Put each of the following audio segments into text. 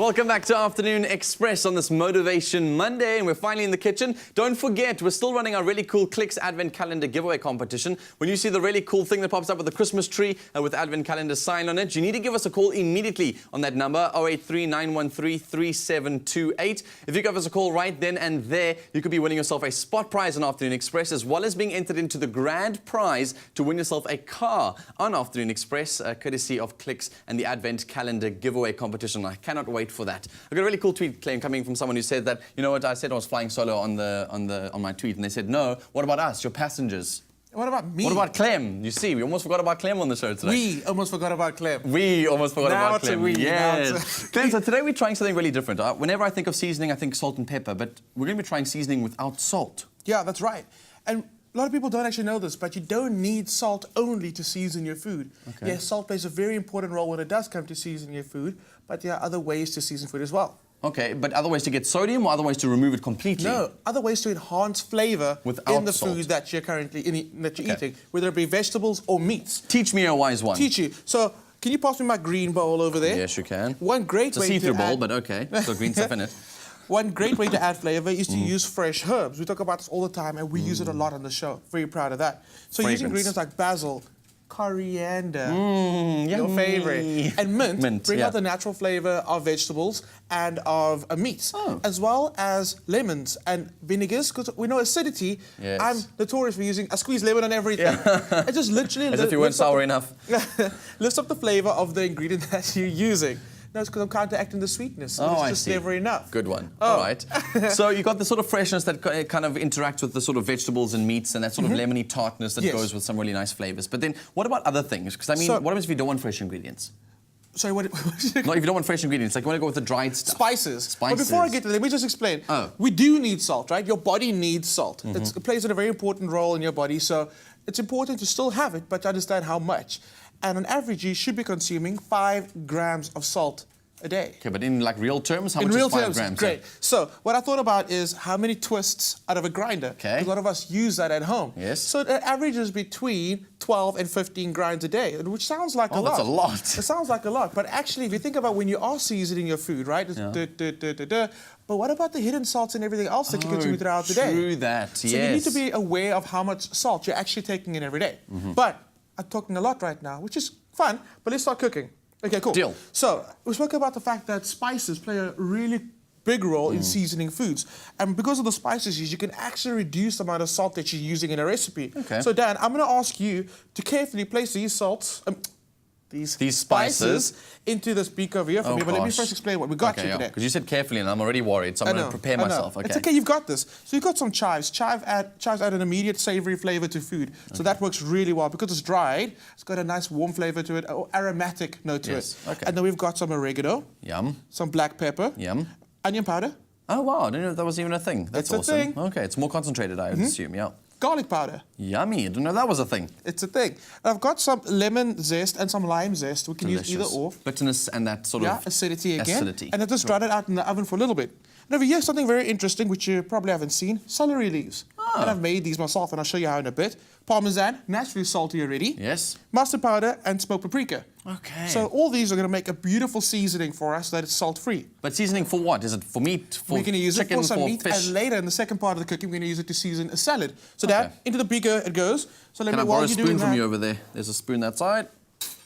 Welcome back to Afternoon Express on this Motivation Monday, and we're finally in the kitchen. Don't forget, we're still running our really cool Clicks Advent Calendar giveaway competition. When you see the really cool thing that pops up with the Christmas tree with Advent Calendar sign on it, you need to give us a call immediately on that number, 083-913-3728. If you give us a call right then and there, you could be winning yourself a spot prize on Afternoon Express, as well as being entered into the grand prize to win yourself a car on Afternoon Express, courtesy of Clicks and the Advent Calendar giveaway competition. I cannot wait for that. I got a really cool tweet claim coming from someone who said that, you know what, I said I was flying solo on my tweet, and they said, no, what about us, your passengers? What about me? What about Clem? You see, we almost forgot about Clem on the show today. We almost forgot about Clem. We almost forgot now about Clem. We. Yes. Clem, so today we're trying something really different. Whenever I think of seasoning, I think salt and pepper, but we're going to be trying seasoning without salt. Yeah, that's right. And a lot of people don't actually know this, but you don't need salt only to season your food. Okay. Yes, salt plays a very important role when it does come to seasoning your food, but there are other ways to season food as well. Okay, but other ways to get sodium or other ways to remove it completely? No, other ways to enhance flavor in the food that you're currently eating, whether it be vegetables or meats. Teach me a wise one. Teach you. So, can you pass me my green bowl over there? Yes, you can. One great way to It's a see-through bowl, but okay. It's got green stuff in it. One great way to add flavor is to use fresh herbs. We talk about this all the time, and we use it a lot on the show. Very proud of that. So using ingredients like basil, coriander, your favorite, and mint bring out the natural flavor of vegetables and of meats, as well as lemons and vinegars, because we know acidity. Yes. I'm notorious for using, I squeeze lemon on everything. Yeah. It just literally as if you weren't sour enough. Lifts up the flavor of the ingredient that you're using. No, it's because I'm counteracting the sweetness. So it's just never enough. Good one. All right. So you got the sort of freshness that kind of interacts with the sort of vegetables and meats, and that sort of lemony tartness that goes with some really nice flavors. But then, what about other things? Because I mean, what happens if you don't want fresh ingredients? Sorry, what? No, if you don't want fresh ingredients, like you want to go with the dried stuff. Spices. But before I get to that, let me just explain. We do need salt, right? Your body needs salt. It plays a very important role in your body, so it's important to still have it, but to understand how much. And on average, you should be consuming 5 grams of salt a day. Okay, but in like real terms, how much is 5 grams? Great. So what I thought about is how many twists out of a grinder. Okay. A lot of us use that at home. Yes. So it averages between 12 and 15 grinds a day, which sounds like a lot. Oh, that's a lot. It sounds like a lot, but actually, if you think about when you are seasoning your food, right? But what about the hidden salts and everything else that you consume throughout the day? True that, So you need to be aware of how much salt you're actually taking in every day. But I'm talking a lot right now, which is fun, but let's start cooking. Okay, cool. Deal. So, we spoke about the fact that spices play a really big role in seasoning foods. And because of the spices you can actually reduce the amount of salt that you're using in a recipe. Okay. So, Dan, I'm going to ask you to carefully place these salts, these spices into this beaker over here for me. But let me first explain what we got here today. Because you said carefully, and I'm already worried, so I'm going to prepare myself. Okay. It's okay, you've got this. So you've got some chives. Chives add an immediate savory flavor to food. So that works really well. Because it's dried, it's got a nice warm flavor to it, or aromatic note to it. Okay. And then we've got some oregano. Yum. Some black pepper. Yum. Onion powder. Oh, wow. I didn't know that was even a thing. That's awesome. It's a thing. Okay, it's more concentrated, I would assume, yeah. Garlic powder. Yummy. I didn't know that was a thing. It's a thing. And I've got some lemon zest and some lime zest. We can use either or. Bitterness and that sort of acidity again. Acidity. And I just dried it out in the oven for a little bit. And over here, something very interesting, which you probably haven't seen, celery leaves. And I've made these myself, and I'll show you how in a bit. Parmesan, naturally salty already. Yes. Mustard powder and smoked paprika. Okay. So all these are going to make a beautiful seasoning for us that is salt-free. But seasoning for what? Is it for meat, for we're going to use chicken, it for some meat, fish? and later in the second part of the cooking, we're going to use it to season a salad. So that, into the beaker it goes. So let me, while you're doing that... Can I borrow a spoon from you over there? There's a spoon that side.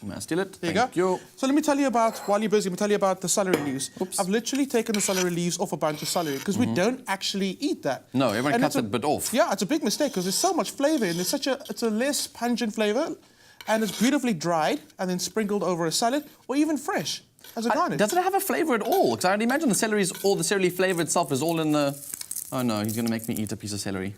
May I steal it? Thank you. So let me tell you about, while you're busy, let me tell you about the celery leaves. I've literally taken the celery leaves off a bunch of celery because we don't actually eat that. No, everyone cuts it but off. Yeah, it's a big mistake because there's so much flavor in it. It's a less pungent flavor, and it's beautifully dried and then sprinkled over a salad or even fresh as a garnish. Does it have a flavor at all? Because I'd imagine the celery flavor itself is all in the... Oh no, he's going to make me eat a piece of celery.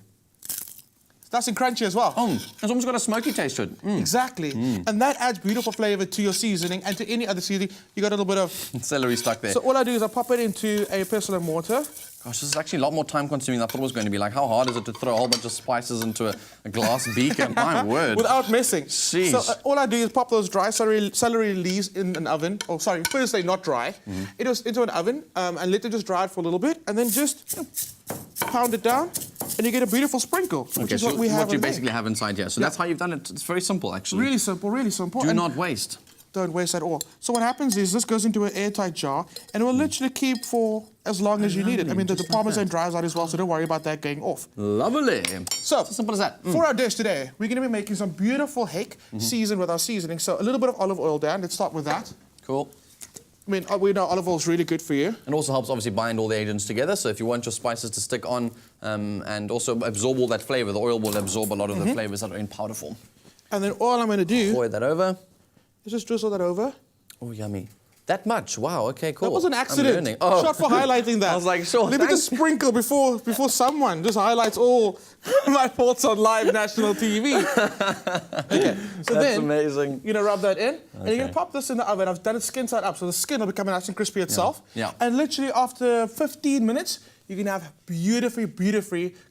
It's nice and crunchy as well. It's almost got a smoky taste to it. Exactly. And that adds beautiful flavor to your seasoning and to any other seasoning. You got a little bit of... celery stuck there. So all I do is I pop it into a pestle and mortar. Gosh, this is actually a lot more time consuming than I thought it was going to be. Like, how hard is it to throw a whole bunch of spices into a glass beaker? My word. Without messing. Jeez. So all I do is pop those dry celery leaves in an oven. Oh, sorry, first they're not dry. It goes into an oven and let it just dry for a little bit. And then just pound it down. And you get a beautiful sprinkle, which is what we have. What you basically have inside here. So that's how you've done it. It's very simple, actually. Really simple, really simple. Do not waste. don't waste at all. So what happens is this goes into an airtight jar and it will literally keep for as long as you need it. I mean, the Parmesan dries out as well, so don't worry about that going off. Lovely. So, it's as simple as that. For our dish today, we're going to be making some beautiful hake seasoned with our seasoning. So a little bit of olive oil down. Let's start with that. Cool. I mean, we know olive oil is really good for you. It also helps obviously bind all the agents together. So if you want your spices to stick on and also absorb all that flavor, the oil will absorb a lot of the flavors that are in powder form. And then all I'm going to do Pour that over. is just drizzle that over. Oh, yummy. That much? Wow, okay, cool. That was an accident. Oh. Shot for highlighting that. I was like, sure, Let me just sprinkle before someone just highlights all my thoughts on live national TV. Okay, so That's amazing. You're going to rub that in, and you're going to pop this in the oven. I've done it skin side up, so the skin will become nice and crispy itself. Yeah. And literally after 15 minutes, you can have beautifully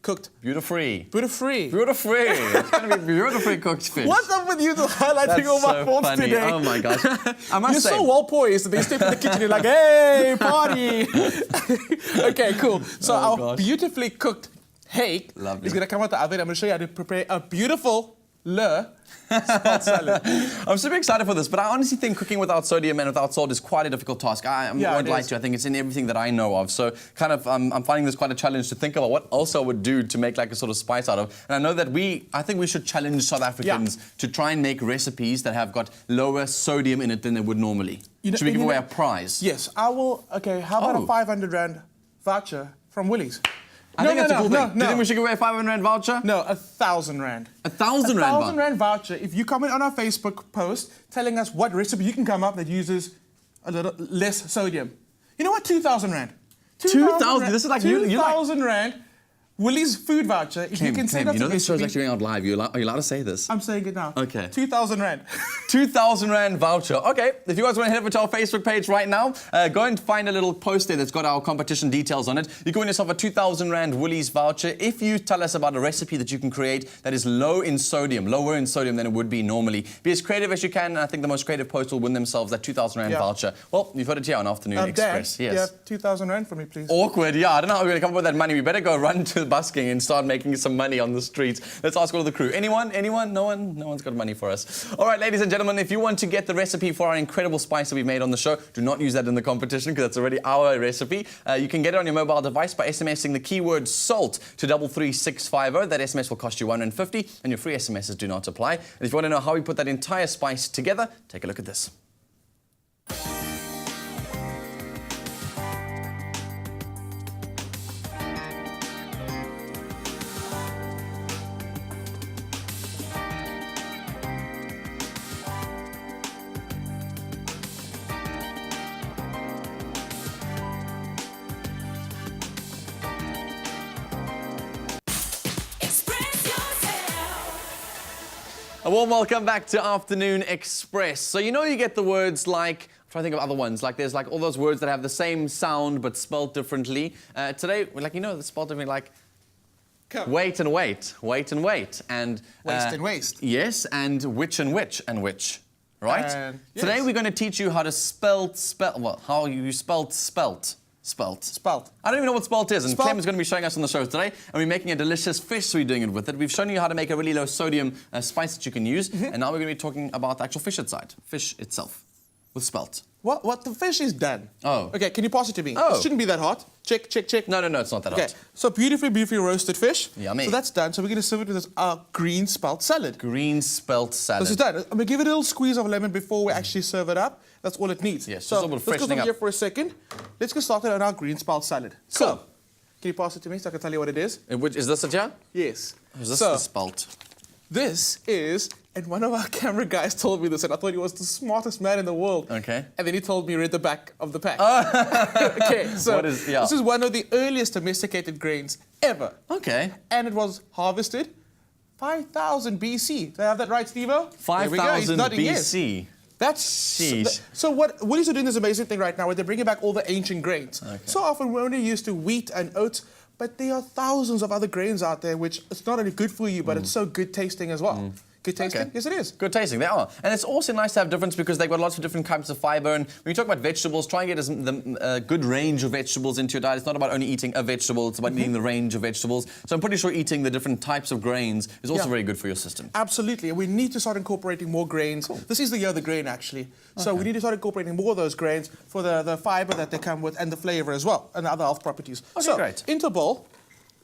cooked. Beautiful-free. Beautiful-free. Beautiful-free. It's going to be beautifully cooked fish. What's up with you just highlighting all my thoughts funny. today? Oh my gosh. I must You're say. so well poised that they step in the kitchen, you're like, hey, party. Okay, cool. So our beautifully cooked hake is going to come out the oven. I'm going to show you how to prepare a beautiful spelt salad. I'm super excited for this, but I honestly think cooking without sodium and without salt is quite a difficult task. I won't lie to you. I think it's in everything that I know of. So kind of, I'm finding this quite a challenge to think about what else I would do to make like a sort of spice out of. And I know that I think we should challenge South Africans to try and make recipes that have got lower sodium in it than they would normally. Should we give away a prize? Yes, I will. Okay, how about a 500 Rand voucher from Woolies? I think that's a cool thing. Do you think we should give away a 500 Rand voucher? No, 1,000 Rand. 1,000 Rand? 1,000 Rand voucher. If you comment on our Facebook post telling us what recipe you can come up that uses a little less sodium. You know what? 2,000 Rand. 2,000? This is like 2,000 Rand. Woolies food voucher. If you can send us you know a this show's recipe. actually going out live. Are you allowed to say this? I'm saying it now. Okay. 2,000 Rand. 2,000 Rand voucher. Okay, if you guys want to head over to our Facebook page right now, go and find a little post there that's got our competition details on it. You can win yourself a 2,000 Rand Woolies voucher if you tell us about a recipe that you can create that is lower in sodium than it would be normally. Be as creative as you can, and I think the most creative post will win themselves that 2,000 Rand voucher. Well, you've heard it here on Afternoon Express. Dan, Yes. you have 2,000 Rand for me, please. Awkward, yeah. I don't know how we're going to come up with that money. We better go run to busking and start making some money on the streets. Let's ask all of the crew. Anyone? Anyone? No one? No one's got money for us. All right, ladies and gentlemen, if you want to get the recipe for our incredible spice that we've made on the show, do not use that in the competition because that's already our recipe. You can get it on your mobile device by SMSing the keyword SALT to 33650. That SMS will cost you $150 and your free SMSs do not apply. And if you want to know how we put that entire spice together, take a look at this. A warm welcome back to Afternoon Express. So you know you get the words like, I'm trying to think of other ones, like there's like all those words that have the same sound but spelled differently. Today, we're like, you know, it's spelled differently like wait and wait, wait and wait. And waste and waste. Yes, and which and which and which, right? Yes. Today we're going to teach you how to how you spelt spelt. Spelt. I don't even know what spelt is, and Spelt. Clem is going to be showing us on the show today, and we're making a delicious fish, so we're doing it with it. We've shown you how to make a really low sodium spice that you can use, and now we're going to be talking about the actual fish itself, with spelt. What? The fish is done. Oh. Okay, can you pass it to me? Oh. It shouldn't be that hot. Check, check, check. No, it's not that Okay, hot. so beautifully roasted fish. Yummy. So that's done. So we're going to serve it with this green spelt salad. Green spelt salad. This is done. I'm going to give it a little squeeze of lemon before we actually serve it up. That's all it needs. Yes, so just a little let's go freshening from here up. for a second. Let's get started on our green spelt salad. Cool. So, can you pass it to me so I can tell you what it is? Is this it, yeah? Yes. Is this the spelt? This is, and one of our camera guys told me this, and I thought he was the smartest man in the world. Okay. And then he told me read the back of the pack. Okay, so this is one of the earliest domesticated grains ever. Okay. And it was harvested 5,000 BC. Did I have that right, Steve-O? 5,000 BC. That's Sheesh. so what Woolies are doing this amazing thing right now where they're bringing back all the ancient grains. Okay. So often we're only used to wheat and oats, but there are thousands of other grains out there which it's not only good for you, but it's so good tasting as well. Good tasting? Okay. Yes, it is. Good tasting, they are. And it's also nice to have difference because they've got lots of different types of fiber. And when you talk about vegetables, try and get a good range of vegetables into your diet. It's not about only eating a vegetable, it's about eating the range of vegetables. So I'm pretty sure eating the different types of grains is also very good for your system. Absolutely. We need to start incorporating more grains. Cool. This is the year of the grain, actually. So we need to start incorporating more of those grains for the fiber that they come with and the flavor as well, and the other health properties. Okay, so, great. into bowl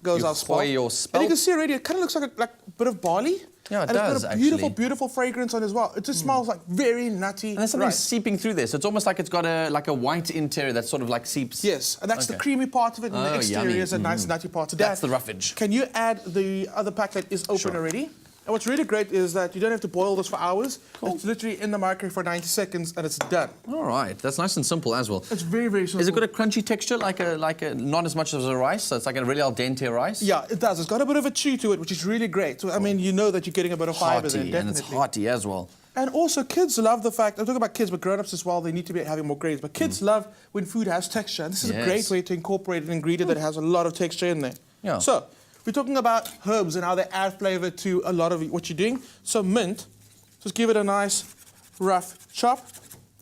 goes our Spelt. Your Spelt. And you can see already, it kind of looks like a bit of barley. Yeah, it and does, it's got a beautiful, actually. beautiful fragrance on it as well. It just smells like very nutty. And there's something rice. seeping through this. So it's almost like it's got a white interior that sort of like seeps. Yes, and that's the creamy part of it, and the exterior yummy. is a nice nutty part to That's that. the roughage. Can you add the other pack that is open already? And what's really great is that you don't have to boil this for hours. Cool. It's literally in the microwave for 90 seconds and it's done. All right, that's nice and simple as well. It's very, very simple. Is it got a crunchy texture, like a not as much as a rice? So it's like a really al dente rice? Yeah, it does. It's got a bit of a chew to it, which is really great. So, I mean, you know that you're getting a bit of fiber there, definitely. And it's hearty as well. And also, kids love the fact, I'm talking about kids, but grown-ups as well, they need to be having more grains. But kids love when food has texture. And this is a great way to incorporate an ingredient that has a lot of texture in there. Yeah. So, we're talking about herbs and how they add flavor to a lot of what you're doing. So mint, just give it a nice rough chop.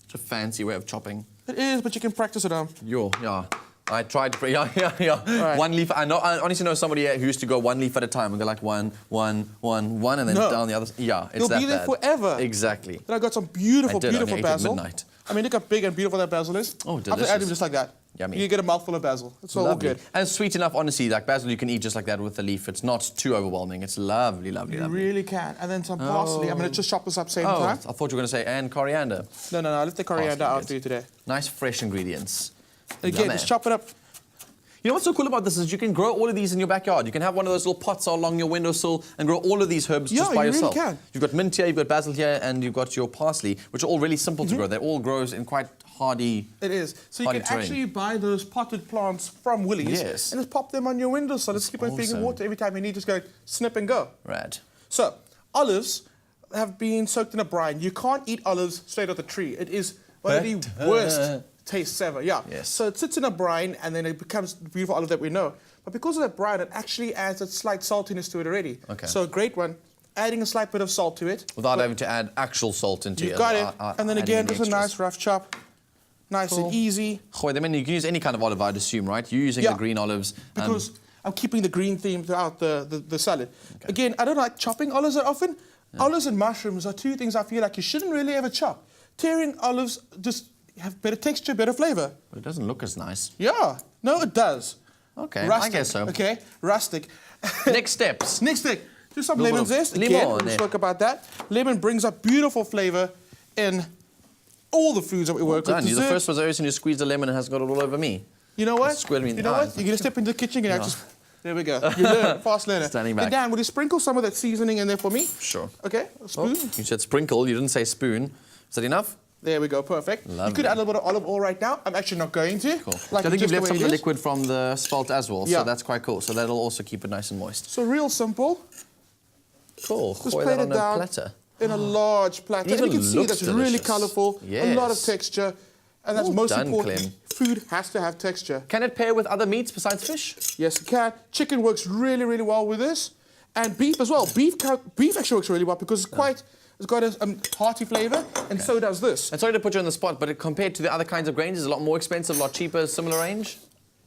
It's a fancy way of chopping. It is, but you can practice it on. Yeah. I tried to, yeah. Right. 1 leaf. I honestly know somebody who used to go 1 leaf at a time and go like one, and then down the other. Yeah, it's You'll that be there bad. forever. Exactly. Then I got some beautiful, beautiful I basil. ate at midnight. I mean, look how big and beautiful that basil is. Oh, I have to add them just like that. Yummy. You get a mouthful of basil. It's all good. And it's sweet enough, honestly. Like basil, you can eat just like that with the leaf. It's not too overwhelming. It's lovely, lovely, You lovely. really can. And then some parsley. I'm going to just chop this up same time. I thought you were going to say and coriander. No. Let's the coriander after you today. Nice fresh ingredients. And again, Yummy. just chop it up. You know what's so cool about this is you can grow all of these in your backyard. You can have one of those little pots along your windowsill and grow all of these herbs just by yourself. Yeah, you really can. You've got mint here, you've got basil here, and you've got your parsley, which are all really simple to grow. They all grow in quite hardy. It is. So you can actually buy those potted plants from Woolies and just pop them on your windowsill. Let's keep on feeding water every time you need. Just go snip and go. Rad. So olives have been soaked in a brine. You can't eat olives straight off the tree. It is one of the worst tastes ever. Yeah. Yes. So it sits in a brine and then it becomes the beautiful olive that we know. But because of that brine, it actually adds a slight saltiness to it already. Okay. So a great one. Adding a slight bit of salt to it. Without having to add actual salt into it. You've got it. And then again, just a nice rough chop. Nice and easy. I mean, you can use any kind of olive, I'd assume, right? You're using the green olives. Because I'm keeping the green theme throughout the salad. Okay. Again, I don't like chopping olives that often. Yeah. Olives and mushrooms are two things I feel like you shouldn't really ever chop. Tearing olives just have better texture, better flavor. But it doesn't look as nice. Yeah. No, it does. Okay, rustic, I guess so. Okay, rustic. Next steps. Next thing. Do some lemon zest. Again, we'll spoke about that. Lemon brings up beautiful flavor in all the foods that we work with. You're the first person who squeezed a lemon and has got it all over me. You know what? You know what? You're going to step into the kitchen and just... There we go. You learn. Fast learner. Standing back. And Dan, will you sprinkle some of that seasoning in there for me? Sure. Okay, a spoon. Oh, you said sprinkle, you didn't say spoon. Is that enough? There we go, perfect. Lovely. You could add a little bit of olive oil right now. I'm actually not going to. Cool. Like I think you've left some of the liquid from the Spelt as well, so that's quite cool. So that'll also keep it nice and moist. So real simple. Cool. Just plate it down in a large platter. And you can see that's really colourful, a lot of texture. And that's most important. Food has to have texture. Can it pair with other meats besides fish? Yes, it can. Chicken works really, really well with this. And beef as well. Beef actually works really well because it's got a hearty flavour, and so does this. And sorry to put you on the spot, but compared to the other kinds of grains, is it a lot more expensive, a lot cheaper, similar range?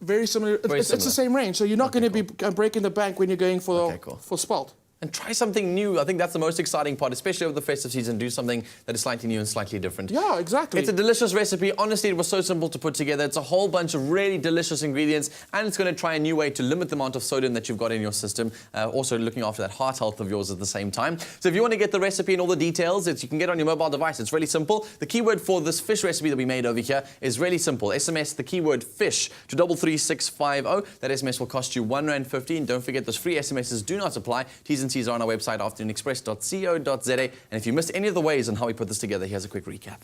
Very similar. It's the same range, so you're not going to be breaking the bank when you're going for Spelt. And try something new. I think that's the most exciting part, especially over the festive season. Do something that is slightly new and slightly different. Yeah, exactly. It's a delicious recipe. Honestly, it was so simple to put together. It's a whole bunch of really delicious ingredients, and it's going to try a new way to limit the amount of sodium that you've got in your system. Also looking after that heart health of yours at the same time. So if you want to get the recipe and all the details, you can get it on your mobile device. It's really simple. The keyword for this fish recipe that we made over here is really simple. SMS the keyword fish to 33650. That SMS will cost you R1.50. Don't forget, those free SMSs do not apply. T's and C's are on our website, afternoonexpress.co.za. And if you missed any of the ways on how we put this together, here's a quick recap.